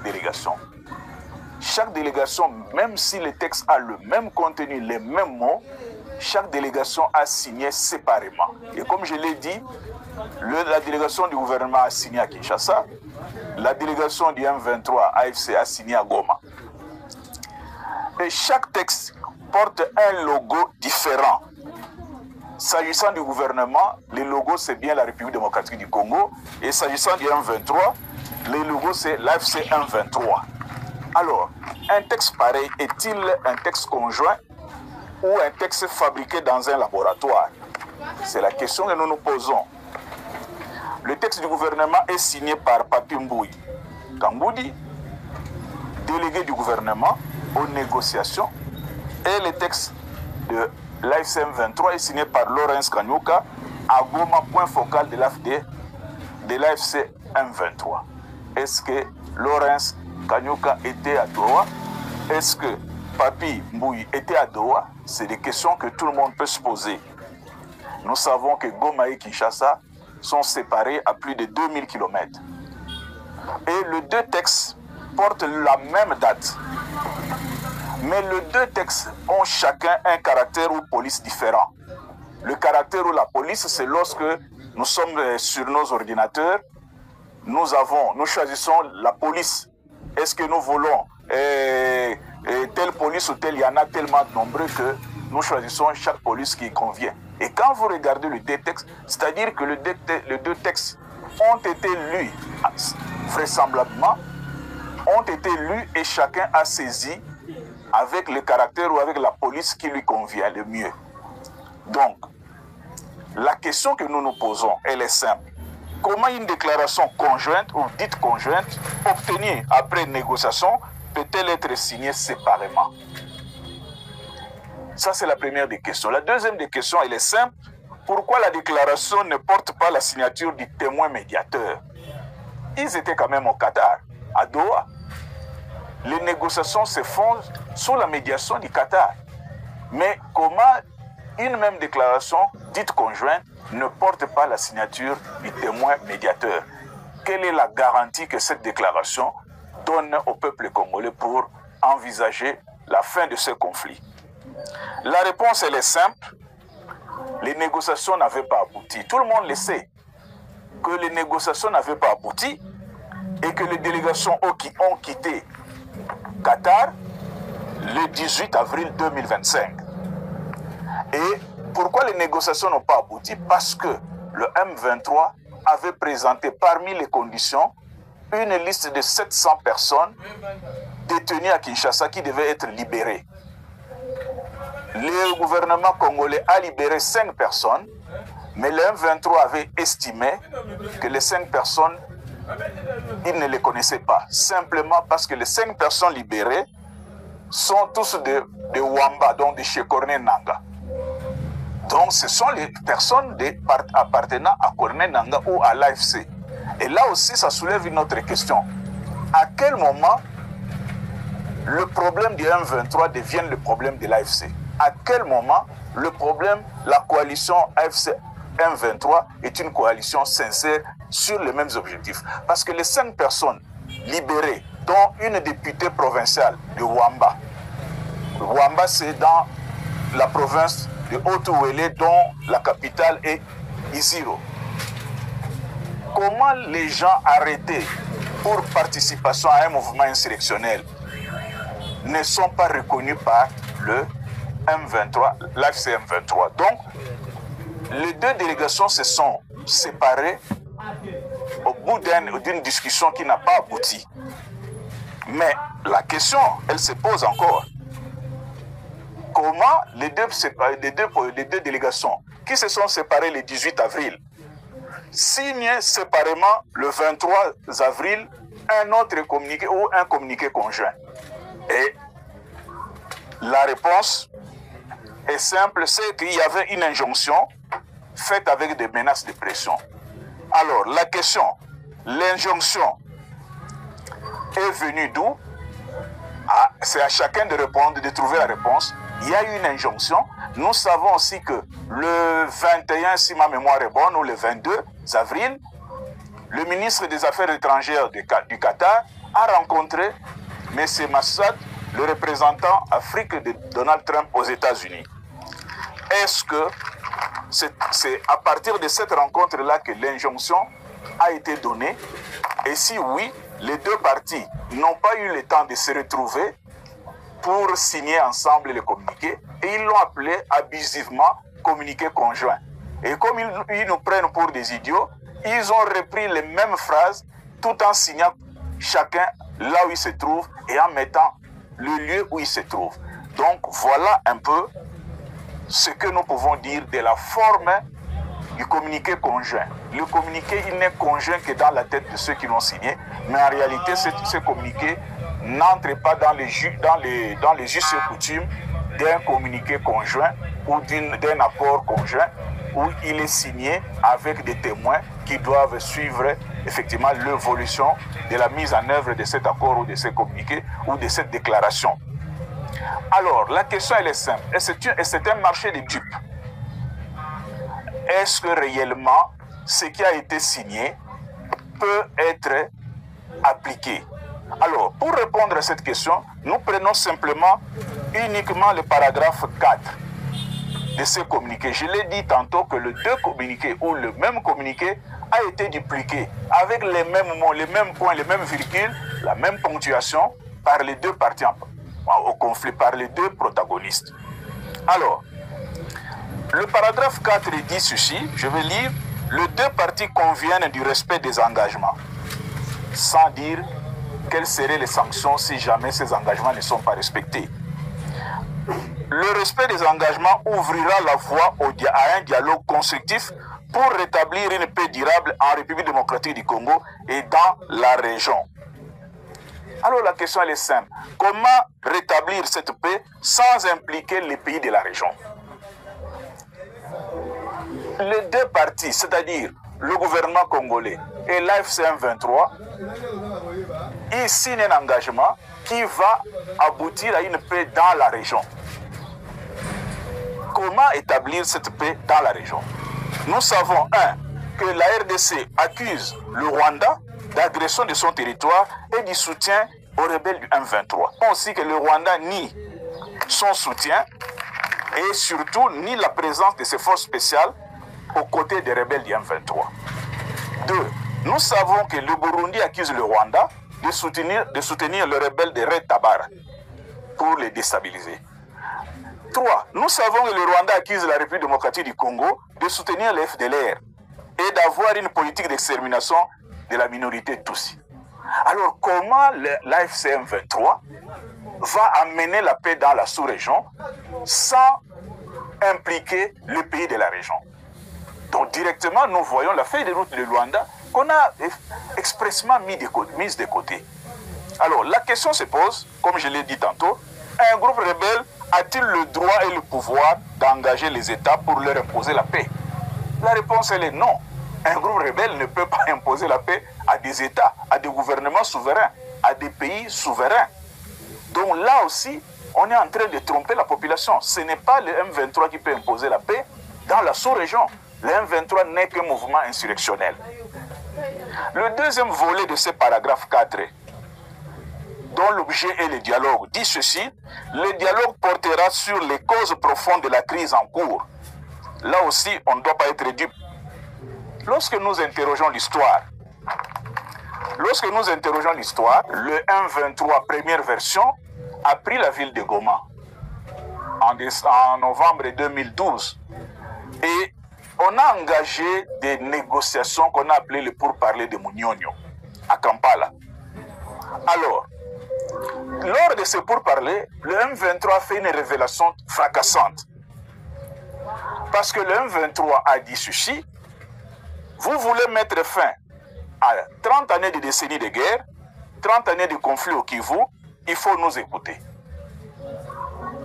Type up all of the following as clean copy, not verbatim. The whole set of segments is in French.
chaque délégation. Chaque délégation, même si le texte a le même contenu, les mêmes mots, chaque délégation a signé séparément. Et comme je l'ai dit, la délégation du gouvernement a signé à Kinshasa, la délégation du M23 AFC a signé à Goma. Et chaque texte porte un logo différent. S'agissant du gouvernement, le logo c'est bien la République démocratique du Congo. Et s'agissant du M23, le logo c'est l'AFC M23. Alors, un texte pareil est-il un texte conjoint ou un texte fabriqué dans un laboratoire? C'est la question que nous nous posons. Le texte du gouvernement est signé par Papi Mbouyi Kamboudi, délégué du gouvernement aux négociations, et le texte de l'AFC M23 est signé par Lawrence Kanyuka à Goma, point focal de l'AFC M23. Est-ce que Lawrence Kanyuka était à Doha? Est-ce que Papi Mbouyi était à Doha? C'est des questions que tout le monde peut se poser. Nous savons que Goma et Kinshasa sont séparés à plus de 2000 km. Et les deux textes portent la même date. Mais les deux textes ont chacun un caractère ou police différent. Le caractère ou la police, c'est lorsque nous sommes sur nos ordinateurs, nous choisissons la police. Est-ce que nous voulons telle police ou telle? Il y en a tellement nombreux que nous choisissons chaque police qui convient. Et quand vous regardez le deux textes, c'est-à-dire que les deux textes ont été lus vraisemblablement, ont été lus et chacun a saisi avec le caractère ou avec la police qui lui convient le mieux. Donc, la question que nous nous posons, elle est simple. Comment une déclaration conjointe ou dite conjointe, obtenue après négociation, peut-elle être signée séparément? Ça, c'est la première des questions. La deuxième des questions, elle est simple. Pourquoi la déclaration ne porte pas la signature du témoin médiateur? Ils étaient quand même au Qatar, à Doha. Les négociations se font sous la médiation du Qatar. Mais comment une même déclaration dite conjointe ne porte pas la signature du témoin médiateur? Quelle est la garantie que cette déclaration donne au peuple congolais pour envisager la fin de ce conflit? La réponse, elle est simple. Les négociations n'avaient pas abouti. Tout le monde le sait que les négociations n'avaient pas abouti et que les délégations ont quitté Qatar le 18 avril 2025. Et pourquoi les négociations n'ont pas abouti? Parce que le M23 avait présenté parmi les conditions une liste de 700 personnes détenues à Kinshasa qui devaient être libérées. Le gouvernement congolais a libéré 5 personnes, mais le M23 avait estimé que les 5 personnes, ils ne les connaissaient pas. Simplement parce que les 5 personnes libérées sont tous de Wamba, donc de chez Corneille Nangaa. Donc ce sont les personnes appartenant à Corneille Nangaa ou à l'AFC. Et là aussi, ça soulève une autre question. À quel moment le problème du M23 devient le problème de l'AFC? À quel moment le problème, la coalition AFC M23 est une coalition sincère sur les mêmes objectifs? Parce que les 5 personnes libérées, dont une députée provinciale de Wamba, Wamba c'est dans la province de Haut-Ouélé, dont la capitale est Isiro. Comment les gens arrêtés pour participation à un mouvement insurrectionnel ne sont pas reconnus par le M23, l'AFC M23? Donc, les deux délégations se sont séparées au bout d'une discussion qui n'a pas abouti. Mais la question, elle se pose encore. Comment les deux délégations qui se sont séparées le 18 avril signent séparément le 23 avril un autre communiqué ou un communiqué conjoint? Et la réponse est simple, c'est qu'il y avait une injonction faite avec des menaces de pression. Alors, la question, l'injonction est venue d'où? C'est à chacun de répondre, de trouver la réponse. Il y a eu une injonction. Nous savons aussi que le 21, si ma mémoire est bonne, ou le 22 avril, le ministre des Affaires étrangères du Qatar a rencontré M. Massad, le représentant Afrique de Donald Trump aux États-Unis. Est-ce que c'est à partir de cette rencontre-là que l'injonction a été donnée? Et si oui, les deux parties n'ont pas eu le temps de se retrouver pour signer ensemble le communiqué et ils l'ont appelé abusivement communiqué conjoint. Et comme ils nous prennent pour des idiots, ils ont repris les mêmes phrases tout en signant chacun là où il se trouve et en mettant le lieu où il se trouve. Donc voilà un peu ce que nous pouvons dire de la forme du communiqué conjoint. Le communiqué, il n'est conjoint que dans la tête de ceux qui l'ont signé, mais en réalité, ce communiqué n'entre pas dans les us et coutumes d'un communiqué conjoint ou d'un accord conjoint où il est signé avec des témoins qui doivent suivre effectivement l'évolution de la mise en œuvre de cet accord ou de ce communiqué ou de cette déclaration. Alors, la question elle est simple. C'est un marché de dupes. Est-ce que réellement ce qui a été signé peut être appliqué? Alors, pour répondre à cette question, nous prenons simplement uniquement le paragraphe 4 de ce communiqué. Je l'ai dit tantôt que le deux communiqués ou le même communiqué a été dupliqué avec les mêmes mots, les mêmes points, les mêmes virgules, la même ponctuation par les deux parties au conflit, par les deux protagonistes. Alors, le paragraphe 4 dit ceci, je vais lire, les deux parties conviennent du respect des engagements, sans dire quelles seraient les sanctions si jamais ces engagements ne sont pas respectés. Le respect des engagements ouvrira la voie à un dialogue constructif pour rétablir une paix durable en République démocratique du Congo et dans la région. Alors la question elle est simple. Comment rétablir cette paix sans impliquer les pays de la région? Les deux parties, c'est-à-dire le gouvernement congolais et l'AFC M23, ils signent un engagement qui va aboutir à une paix dans la région. Comment établir cette paix dans la région? Nous savons, que la RDC accuse le Rwanda d'agression de son territoire et du soutien aux rebelles du M23. Aussi que le Rwanda nie son soutien et surtout nie la présence de ses forces spéciales aux côtés des rebelles du M23. 2. Nous savons que le Burundi accuse le Rwanda de soutenir le rebelle de Red Tabara pour les déstabiliser. 3. Nous savons que le Rwanda accuse la République démocratique du Congo de soutenir les FDLR et d'avoir une politique d'extermination de la minorité Tutsi. Alors comment l'AFC M23 va amener la paix dans la sous-région sans impliquer le pays de la région? Donc directement, nous voyons la feuille de route de Luanda qu'on a expressément mise de côté. Alors la question se pose, comme je l'ai dit tantôt, un groupe rebelle a-t-il le droit et le pouvoir d'engager les États pour leur imposer la paix? La réponse elle est non. Un groupe rebelle ne peut pas imposer la paix à des États, à des gouvernements souverains, à des pays souverains. Donc là aussi, on est en train de tromper la population. Ce n'est pas le M23 qui peut imposer la paix dans la sous-région. Le M23 n'est qu'un mouvement insurrectionnel. Le deuxième volet de ce paragraphe 4, dont l'objet est le dialogue, dit ceci: le dialogue portera sur les causes profondes de la crise en cours. Là aussi, on ne doit pas être dupe. Lorsque nous interrogeons l'histoire, le M23, première version, a pris la ville de Goma en novembre 2012. Et on a engagé des négociations qu'on a appelées le pourparlers de Munyonyo à Kampala. Alors, lors de ce pourparlers, le M23 fait une révélation fracassante. Parce que le M23 a dit ceci: vous voulez mettre fin à 30 années de décennies de guerre, 30 années de conflit au Kivu, il faut nous écouter.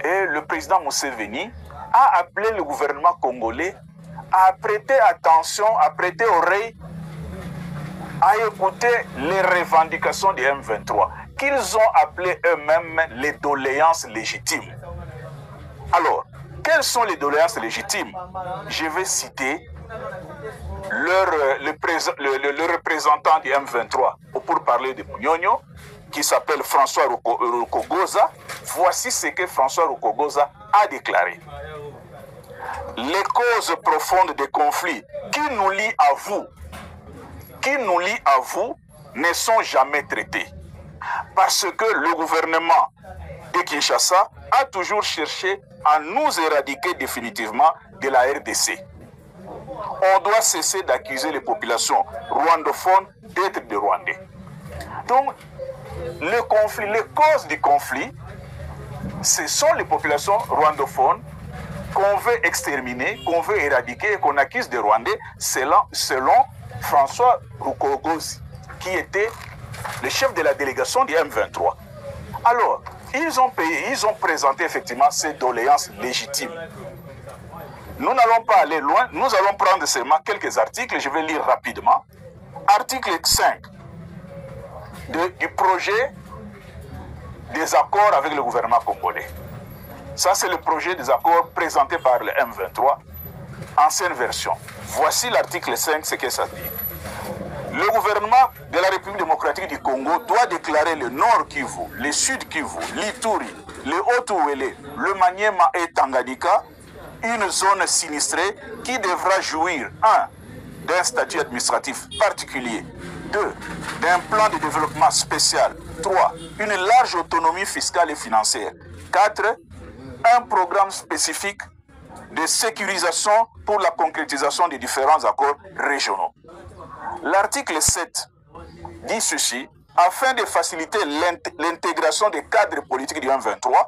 Et le président Museveni a appelé le gouvernement congolais à prêter attention, à prêter oreille, à écouter les revendications du M23, qu'ils ont appelées eux-mêmes les doléances légitimes. Alors, quelles sont les doléances légitimes? Je vais citer le représentant du M23 pour parler de Munyonyo, qui s'appelle François Rucogoza, voici ce que François Rucogoza a déclaré. Les causes profondes des conflits qui nous lient à vous, ne sont jamais traitées. Parce que le gouvernement de Kinshasa a toujours cherché à nous éradiquer définitivement de la RDC. On doit cesser d'accuser les populations rwandophones d'être des Rwandais. Donc, le conflit, les causes du conflit, ce sont les populations rwandophones qu'on veut exterminer, qu'on veut éradiquer et qu'on accuse de Rwandais selon François Rucogoza, qui était le chef de la délégation du M23. Alors, ils ont présenté effectivement ces doléances légitimes. Nous n'allons pas aller loin, nous allons prendre seulement quelques articles, je vais lire rapidement. Article 5 du projet des accords avec le gouvernement congolais. Ça, c'est le projet des accords présenté par le M23, ancienne version. Voici l'article 5, ce que ça dit. Le gouvernement de la République démocratique du Congo doit déclarer le Nord Kivu, le Sud Kivu, l'Ituri, le Haut-Ouélé, le Maniema et Tanganyika une zone sinistrée qui devra jouir 1. D'un statut administratif particulier, 2. D'un plan de développement spécial, 3. Une large autonomie fiscale et financière, 4. Un programme spécifique de sécurisation pour la concrétisation des différents accords régionaux. L'article 7 dit ceci: afin de faciliter l'intégration des cadres politiques du M23,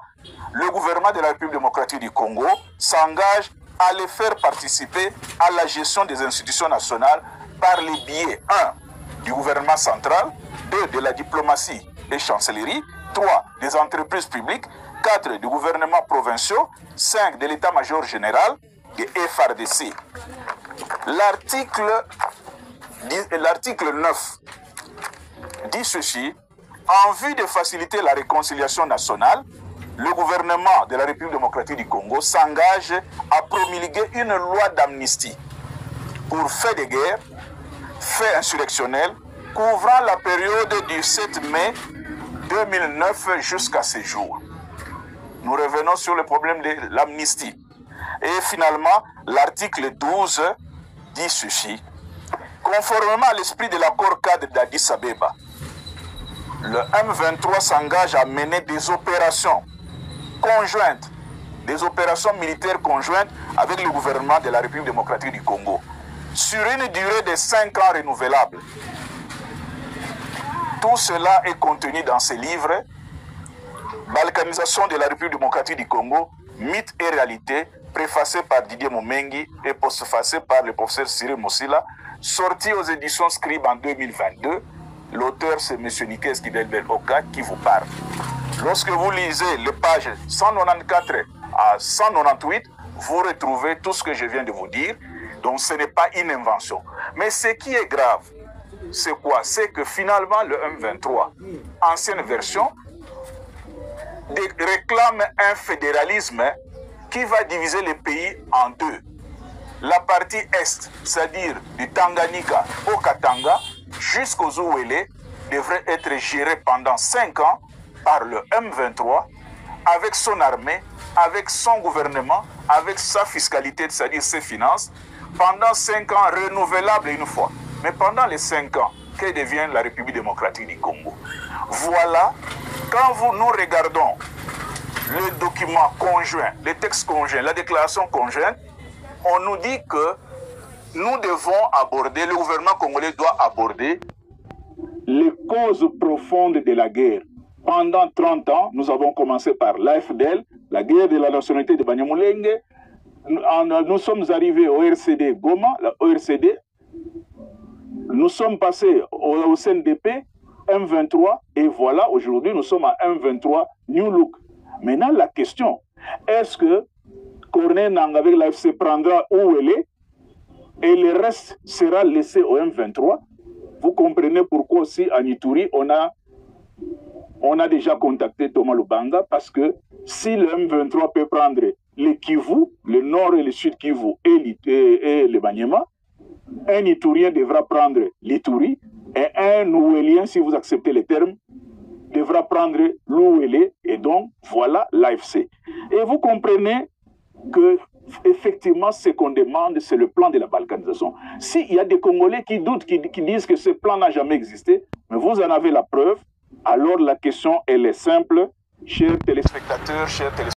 le gouvernement de la République démocratique du Congo s'engage à les faire participer à la gestion des institutions nationales par les biais 1. du gouvernement central, 2. de la diplomatie et chancellerie, 3. des entreprises publiques, 4. du gouvernement provinciaux, 5. de l'état-major général et FRDC. L'article 9 dit ceci: en vue de faciliter la réconciliation nationale, le gouvernement de la République démocratique du Congo s'engage à promulguer une loi d'amnistie pour faits de guerre, faits insurrectionnels, couvrant la période du 7 mai 2009 jusqu'à ce jour. Nous revenons sur le problème de l'amnistie. Et finalement, l'article 12 dit ceci: conformément à l'esprit de l'accord cadre d'Addis Abeba, le M23 s'engage à mener des opérations conjointes, des opérations militaires conjointes avec le gouvernement de la République démocratique du Congo, sur une durée de 5 ans renouvelable. Tout cela est contenu dans ce livre, Balkanisation de la République démocratique du Congo, mythe et réalité, préfacé par Didier Momengi et postfacé par le professeur Cyril Moussila, sorti aux éditions Scribe en 2022. L'auteur, c'est M. Nikes Kidelbel Oka qui vous parle. Lorsque vous lisez les pages 194 à 198, vous retrouvez tout ce que je viens de vous dire. Donc ce n'est pas une invention. Mais ce qui est grave, c'est quoi? C'est que finalement le M23, ancienne version, réclame un fédéralisme qui va diviser le pays en deux. La partie est, c'est-à-dire du Tanganyika au Katanga jusqu'aux Ouélé, devrait être gérée pendant 5 ans par le M23 avec son armée, avec son gouvernement, avec sa fiscalité, c'est-à-dire ses finances, pendant 5 ans renouvelables une fois. Mais pendant les 5 ans, que devient la République démocratique du Congo? Voilà, quand nous regardons le document conjoint, le texte conjoint, la déclaration conjointe, on nous dit que nous devons aborder, le gouvernement congolais doit aborder les causes profondes de la guerre. Pendant 30 ans, nous avons commencé par l'AFDL, la guerre de la nationalité de Banyamulenge. Nous sommes arrivés au RCD Goma, la ORCD. Nous sommes passés au CNDP, M23, et voilà, aujourd'hui, nous sommes à M23 New Look. Maintenant, la question, est-ce que Corneille Nangaa avec l'AFC prendra où elle est et le reste sera laissé au M23? Vous comprenez pourquoi aussi à Ituri, on a déjà contacté Thomas Lubanga, parce que si le M23 peut prendre le Kivu, le nord et le sud Kivu et le Maniema, un Iturien devra prendre l'Ituri et un Ouélien, si vous acceptez les termes, devra prendre l'où elle est, et donc voilà l'AFC. Et vous comprenez que effectivement, ce qu'on demande, c'est le plan de la balkanisation. S'il y a des Congolais qui doutent, qui disent que ce plan n'a jamais existé, mais vous en avez la preuve, alors la question, elle est simple. Chers téléspectateurs, chers téléspectateurs,